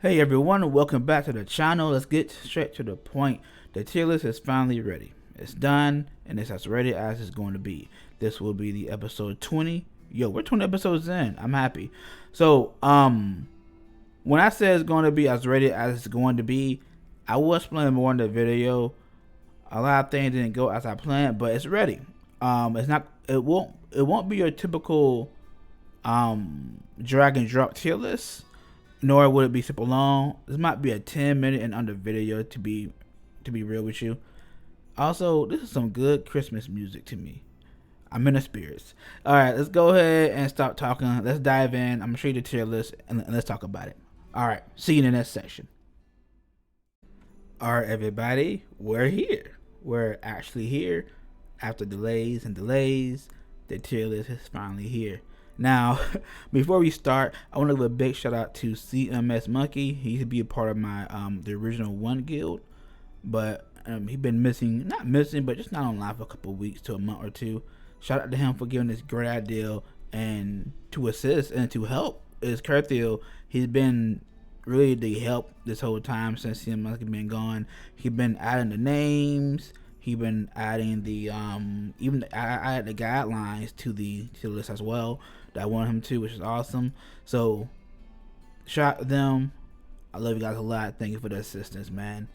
Hey everyone, welcome back to the channel. Let's get straight to the point. The tier list is finally ready. It's done and it's as ready as it's going to be. This will be the episode 20. Yo, we're 20 episodes in. I'm happy. So, when I say it's going to be as ready as it's going to be, I will explain more in the video. A lot of things didn't go as I planned, but it's ready. It won't be your typical drag and drop tier list, nor would it be super long. This might be a 10-minute and under video to be real with you. Also, this is some good Christmas music to me. I'm in the spirits. All right, let's go ahead and stop talking. Let's dive in. I'm gonna show you the tier list and let's talk about it. All right, see you in the next section. All right, everybody, we're here. We're actually here. After delays and delays, the tier list is finally here. Now, before we start, I want to give a big shout out to CMS Monkey. He used to be a part of my the original One Guild, but he's been missing, not missing, but just not on live for a couple of weeks to a month or two. Shout out to him for giving this great idea and to assist and to help. Is Kurthil. He's been really the help this whole time since CMS Monkey been gone. He's been adding the names. He's been adding the even I added the guidelines to the list as well that I want him to, which is awesome. So shout out to them. I love you guys a lot. Thank you for the assistance, man.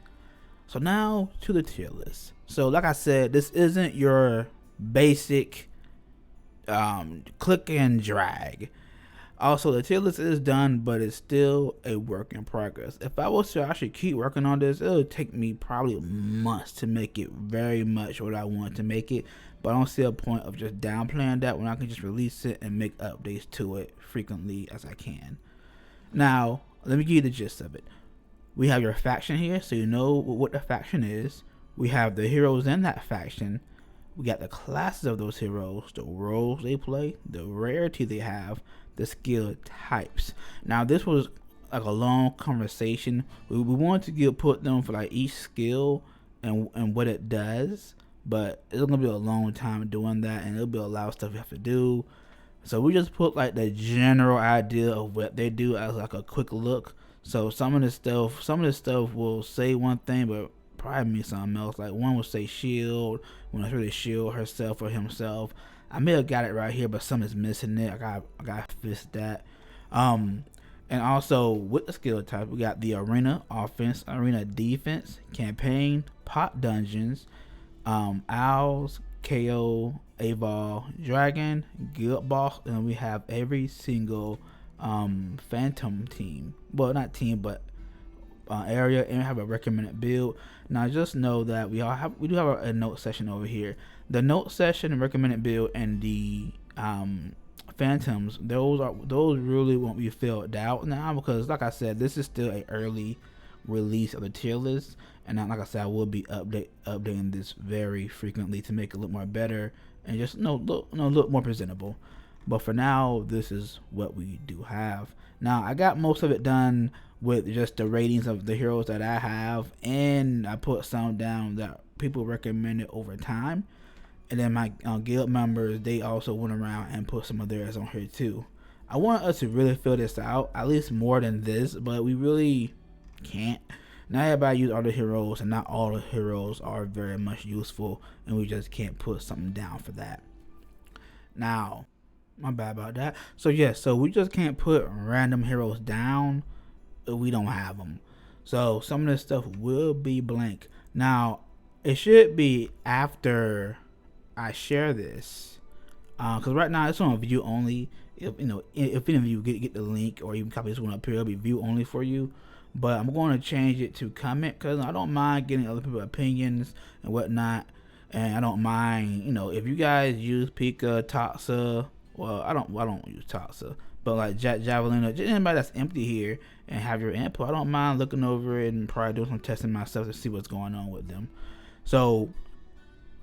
So now to the tier list. So like I said, this isn't your basic click and drag. Also, the tier list is done, but it's still a work in progress. If I was to actually keep working on this, it would take me probably months to make it very much what I want to make it. But I don't see a point of just downplaying that when I can just release it and make updates to it frequently as I can. Now, let me give you the gist of it. We have your faction here, so you know what the faction is. We have the heroes in that faction. We got the classes of those heroes, the roles they play, the rarity they have, the skill types. Now this was like a long conversation. We wanted to put them for like each skill and what it does, but it's gonna be a long time doing that, and it'll be a lot of stuff you have to do. So we just put like the general idea of what they do as like a quick look. So some of this stuff will say one thing, but probably mean something else. Like one will say shield when it's really shield herself or himself. I may have got it right here, but some is missing it. I got to fix that. And also with the skill type, we got the arena offense, arena defense, campaign, pot dungeons, owls, KO, Aval, dragon, guild boss, and we have every single phantom team. Well, not team, but area, and have a recommended build. Now just know that we do have a note session over here. The note session and recommended build and the phantoms, those really won't be filled out now, because like I said, this is still a early release of the tier list, and like I said, I will be updating this very frequently to make it look more better and just look more presentable. But for now, this is what we do have. Now I got most of it done with just the ratings of the heroes that I have, and I put some down that people recommended over time. And then my guild members, they also went around and put some of theirs on here too. I want us to really fill this out, at least more than this, but we really can't. Not everybody use all the heroes, and not all the heroes are very much useful, and we just can't put something down for that. Now, my bad about that. So yes, so we just can't put random heroes down if we don't have them. So some of this stuff will be blank. Now, it should be after I share this, because right now it's on view only. If any of you get the link, or even copy this one up here, it'll be view only for you. But I'm going to change it to comment, because I don't mind getting other people's opinions and whatnot, and I don't mind, if you guys use Pika, Toxa. Well, I don't use Toxa, but like Javelin, or just anybody that's empty here and have your input, I don't mind looking over it and probably doing some testing myself to see what's going on with them. So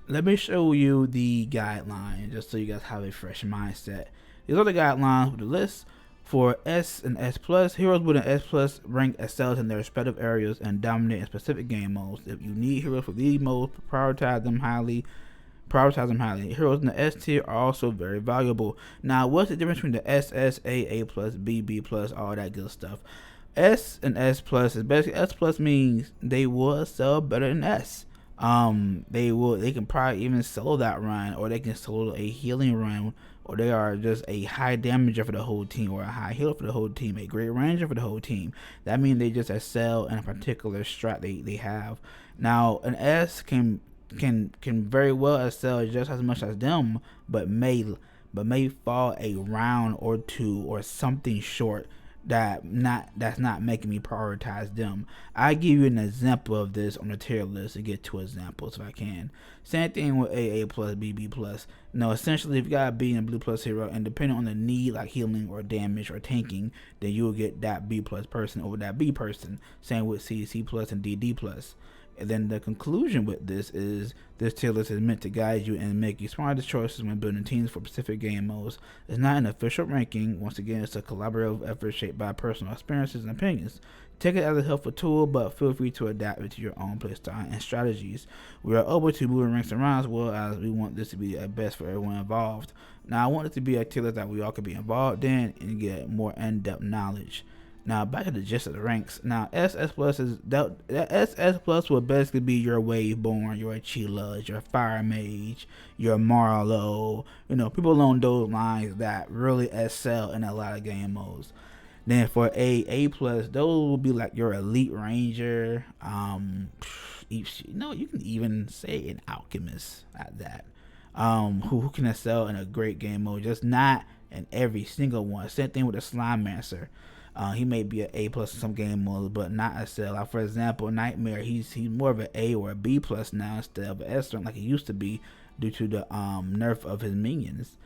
let me show you the guidelines just so you guys have a fresh mindset. These are the guidelines with the list for S and S plus. Heroes with an S plus rank excels in their respective areas and dominate in specific game modes. If you need heroes for these modes, prioritize them highly. Heroes in the S tier are also very valuable. Now, what's the difference between the SS, A plus, B plus, all that good stuff? S and S plus is basically, S plus means they will sell better than S. They can probably even solo that run, or they can solo a healing run, or they are just a high damager for the whole team, or a high healer for the whole team, a great ranger for the whole team. That means they just excel in a particular strat they have. Now an S can very well excel just as much as them, but may fall a round or two or something short that's not making me prioritize them. I give you an example of this on the tier list to get two examples if I can. Same thing with AA plus BB plus. No, essentially if you got a B and blue plus hero, and depending on the need like healing or damage or tanking, then you will get that B plus person over that B person. Same with C plus and DD plus. And then the conclusion with this is this tier list is meant to guide you and make you smarter choices when building teams for specific game modes. It's not an official ranking. Once again, it's a collaborative effort shaped by personal experiences and opinions. Take it as a helpful tool, but feel free to adapt it to your own playstyle and strategies. We are open to moving ranks around as well, as we want this to be a best for everyone involved. Now, I want it to be a tier list that we all can be involved in and get more in-depth knowledge. Now back to the gist of the ranks. Now SS plus is that SS plus will basically be your Waveborn, your Chilas, your Fire Mage, your Marlowe. People along those lines that really excel in a lot of game modes. Then for A plus, those will be like your Elite Ranger. You can even say an Alchemist at that. Who can excel in a great game mode, just not in every single one. Same thing with the Slime Master. He may be an A plus in some game modes, but not a C. Like for example, Nightmare, he's more of an A or a B plus now instead of an S like he used to be due to the nerf of his minions.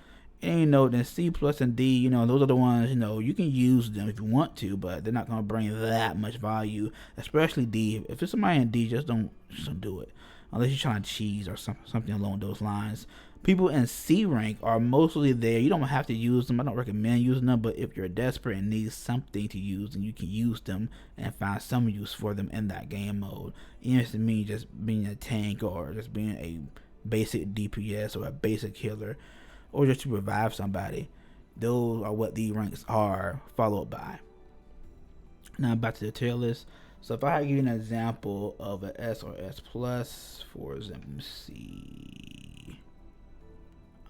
And then C plus and D, those are the ones, you can use them if you want to, but they're not gonna bring that much value. Especially D. If it's somebody in D, just don't do it unless you're trying to cheese or something along those lines. People in C rank are mostly there. You don't have to use them. I don't recommend using them, but if you're desperate and need something to use, then you can use them and find some use for them in that game mode. Even if it means just being a tank or just being a basic DPS or a basic healer or just to revive somebody. Those are what these ranks are followed by. Now back to the tier list. So if I give you an example of an S or S plus, for example, let me see.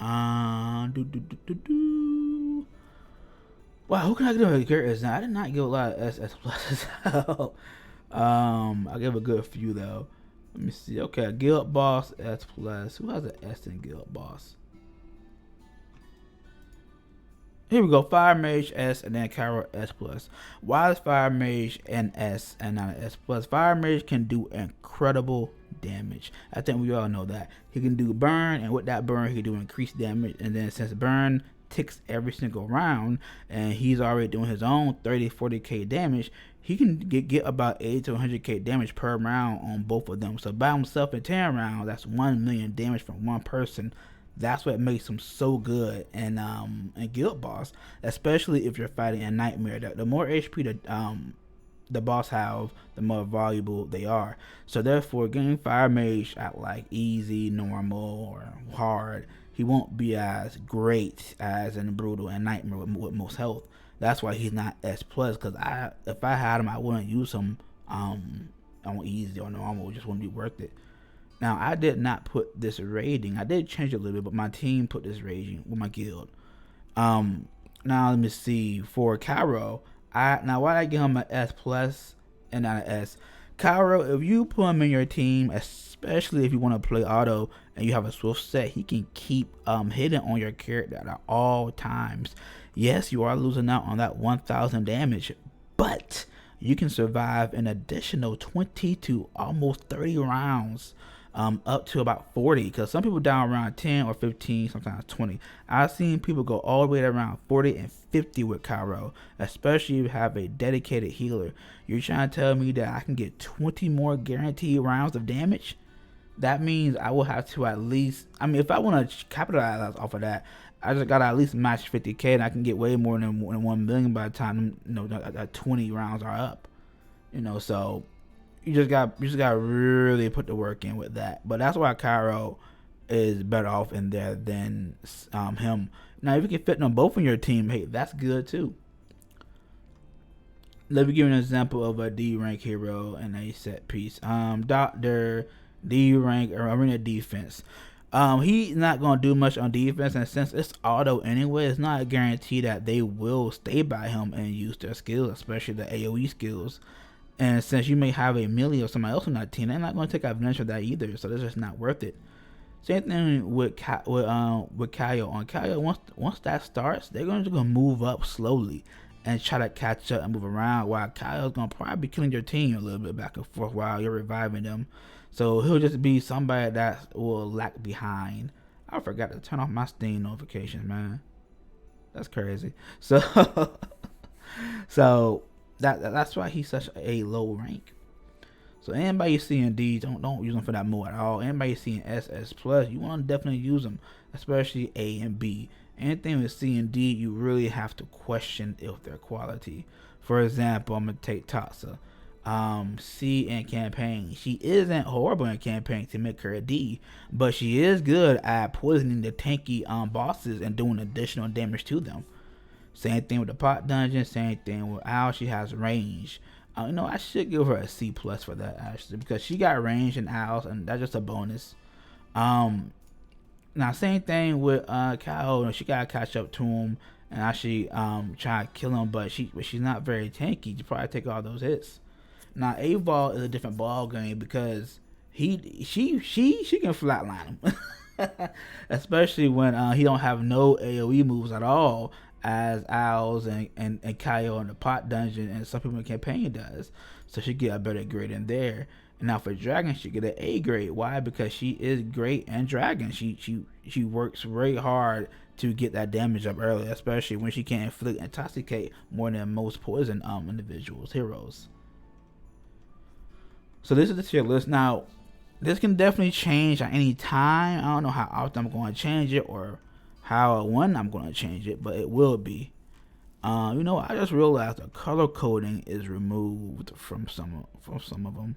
Wow, who can I give a characters now? I did not give a lot of S plus. I gave a good few though. Let me see. Okay, Guild Boss S plus. Who has an S in Guild Boss? Here we go. Fire Mage S and then Carol S plus. Why is Fire Mage an S and not an S plus? Fire Mage can do incredible damage. I think we all know that. He can do burn, and with that burn he can do increased damage, and then since burn ticks every single round and he's already doing his own 30-40k damage, he can get about 80 to 100k damage per round on both of them. So by himself in 10 rounds, that's 1 million damage from one person. That's what makes him so good in Guild Boss, especially if you're fighting a Nightmare. The more HP the boss have, the more valuable they are. So therefore, getting Fire Mage at like easy, normal, or hard, he won't be as great as in Brutal and Nightmare with most health. That's why he's not S plus. Because if I had him, I wouldn't use him on easy or normal. It just wouldn't be worth it. Now, I did not put this rating. I did change it a little bit, but my team put this rating with my guild. Now, let me see. For Cairo, why I give him an S plus and not an S? Cairo, if you put him in your team, especially if you want to play auto and you have a swift set, he can keep hitting on your character at all times. Yes, you are losing out on that 1,000 damage, but you can survive an additional 20 to almost 30 rounds. Up to about 40, because some people down around 10 or 15, sometimes 20. I've seen people go all the way to around 40 and 50 with Cairo, especially if you have a dedicated healer. You're trying to tell me that I can get 20 more guaranteed rounds of damage? That means I will have to at least, if I want to capitalize off of that, I just gotta at least match 50k, and I can get way more than 1 million by the time 20 rounds are up. So you just got really put the work in with that. But that's why Cairo is better off in there than him. Now, if you can fit them both on your team, hey, that's good too. let me give you an example of a D rank hero and a set piece. Doctor D rank or arena defense. He's not gonna do much on defense, and since it's auto anyway, it's not a guarantee that they will stay by him and use their skills, especially the AOE skills. And since you may have a melee or somebody else on that team, they're not gonna take advantage of that either. So that's just not worth it. Same thing with Kaio. On Kaio, once that starts, they're gonna move up slowly and try to catch up and move around, while Kaio's gonna probably be killing your team a little bit back and forth while you're reviving them. So he'll just be somebody that will lag behind. I forgot to turn off my Steam notifications, man. That's crazy. So so that's why he's such a low rank. So anybody seeing D, don't use them for that move at all. Anybody seeing SS plus, you want to definitely use them, especially A and B. Anything with C and D, you really have to question if they're quality. For example, I'm gonna take Tatsa. C in campaign, she isn't horrible in campaign to make her a D, but she is good at poisoning the tanky bosses and doing additional damage to them. Same thing with the pot dungeon. Same thing with Owl. She has range. I should give her a C plus for that actually, because she got range in Owls, and that's just a bonus. Now same thing with Kyle. She gotta catch up to him and actually try to kill him, but she's not very tanky. You probably take all those hits. Now Aval is a different ball game because she can flatline him, especially when he don't have no AOE moves at all, as Owls and Kyle in the pot dungeon, and some people in campaign does. So she get a better grade in there. And now for Dragon, she get an A grade. Why? Because she is great in Dragon. She works very hard to get that damage up early, especially when she can inflict and intoxicate more than most poison heroes. So this is the tier list. Now, this can definitely change at any time. I don't know how often I'm going to change it or how or when I'm going to change it, but it will be. I just realized the color coding is removed from some of them.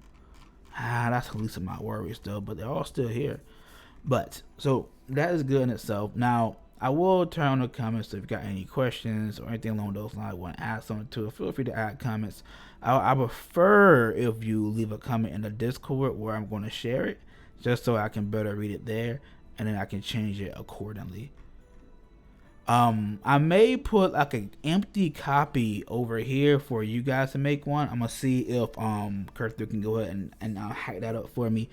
That's the least of my worries though, but they're all still here. But so that is good in itself. Now I will turn on the comments if you got any questions or anything along those lines. Want to add something to it? Feel free to add comments. I prefer if you leave a comment in the Discord where I'm going to share it, just so I can better read it there, and then I can change it accordingly. I may put like an empty copy over here for you guys to make one. I'm gonna see if Kurther can go ahead and hack that up for me.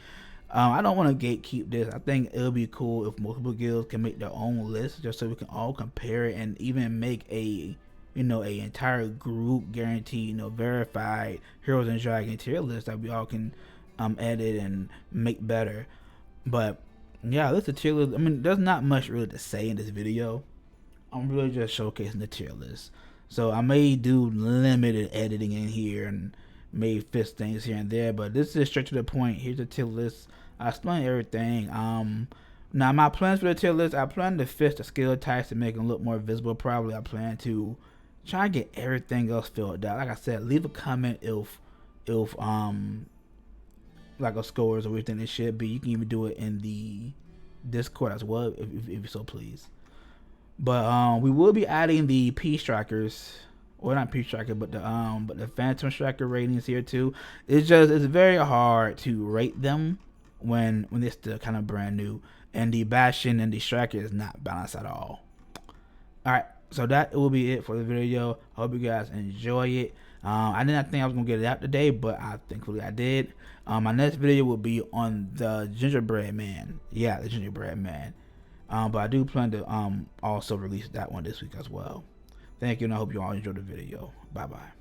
I don't want to gatekeep this. I think it'll be cool if multiple guilds can make their own list, just so we can all compare it and even make a entire group guaranteed, verified Heroes and Dragon tier list that we all can edit and make better. But yeah, this is a tier list. I mean, there's not much really to say in this video. I'm really just showcasing the tier list. So I may do limited editing in here and may fix things here and there, but this is straight to the point. Here's the tier list. I explained everything. Now my plans for the tier list, I plan to fix the skill types to make them look more visible. Probably I plan to try and get everything else filled out. Like I said, leave a comment if like a scores or everything it should be. You can even do it in the Discord as well if you so please. But we will be adding the P strikers, or not P striker, but the Phantom striker ratings here too. It's very hard to rate them when they're still kind of brand new, and the Bastion and the striker is not balanced at all. All right, so that will be it for the video. I hope you guys enjoy it. I did not think I was gonna get it out today, but thankfully I did. My next video will be on the Gingerbread Man. Yeah, the Gingerbread Man. But I do plan to also release that one this week as well. Thank you, and I hope you all enjoyed the video. Bye bye.